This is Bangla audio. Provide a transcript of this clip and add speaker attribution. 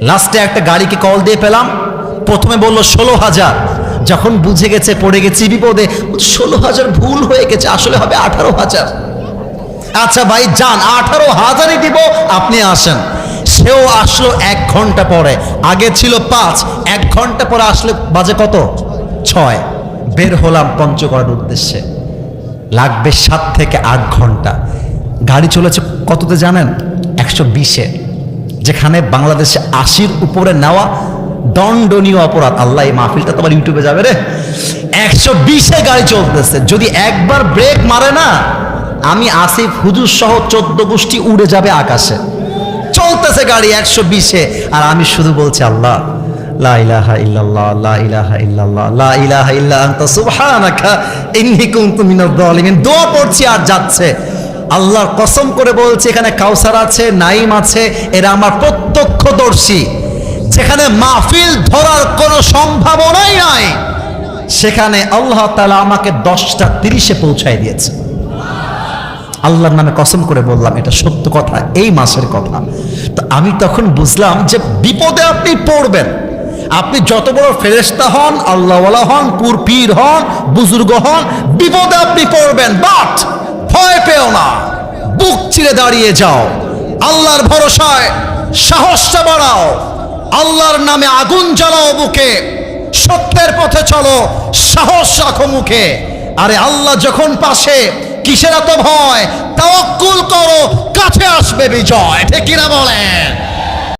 Speaker 1: লাস্টে একটা গাড়িকে কল দিয়ে পেলাম, প্রথমে বলল 16,000, যখন বুঝে গেছে পড়ে গেছি বিপদে, 16,000 ভুল হয়ে গেছে, আসলে হবে 18,000। আচ্ছা ভাই যান, 18,000ই দিব, আপনি আসেন। সেও আসলো 1 ঘন্টা পরে, আগে ছিল 5, 1 ঘন্টা পরে আসলে বাজে কত? 6। বের হলাম পঞ্চগড়ের উদ্দেশ্যে, লাগবে 7 থেকে 8 ঘন্টা। গাড়ি চলেছে কততে জানেন? 120-এ, যেখানে বাংলাদেশে 80-র উপরে নেওয়া দণ্ডনীয় অপরাধ। আল্লাহ, এই মাহফিলটা তোমার ইউটিউবে যাবে রে। 120-এ গাড়ি চলতেছে, যদি একবার ব্রেক মারে না, আমি আসিফ হুজুর সহ 14 গোষ্ঠী উড়ে যাবে আকাশে। চলতেছে গাড়ি 120-এ, আর আমি শুধু বলছি আল্লাহ, লা ইলাহা ইল্লাল্লাহ, লা ইলাহা ইল্লাল্লাহ, লা ইলাহা ইল্লা আনতা সুবহানাকা ইন্নী কুনতু মিনাজ জালিমিন। দোয়া পড়ছি আর যাচ্ছে। আল্লাহর কসম করে বলছি, এখানে কাউসার আছে, নাইম আছে, এরা আমার প্রত্যক্ষদর্শী। যেখানে মাহফিল ধরার কোনো সম্ভাবনাই নাই, সেখানে আল্লাহ তাআলা আমাকে 10টা 30-এ পৌঁছায় দিয়েছে। আল্লাহর নামে কসম করে বললাম, এটা সত্য কথা, এই মাসের কথা। তো আমি তখন বুঝলাম যে বিপদে আপনি পড়বেন, আপনি যত বড় ফেরেশতা হন, আল্লাহওয়ালা হন, পীর হন, বুজুর্গ হন, বিপদে আপনি পড়বেন। বাট ভয় পেও না, বুক চিরে দাঁড়িয়ে যাও, আল্লাহর ভরসায় সাহসটা বাড়াও, আল্লাহর নামে আগুন জ্বালাও বুকে, সত্যের পথে চলো, সাহস রাখো মুখে। আরে আল্লাহ যখন পাশে, কিসের এত ভয়? তাওয়াক্কুল করো, কাছে আসবে বিজয়। ঠিক কিনা বলেন?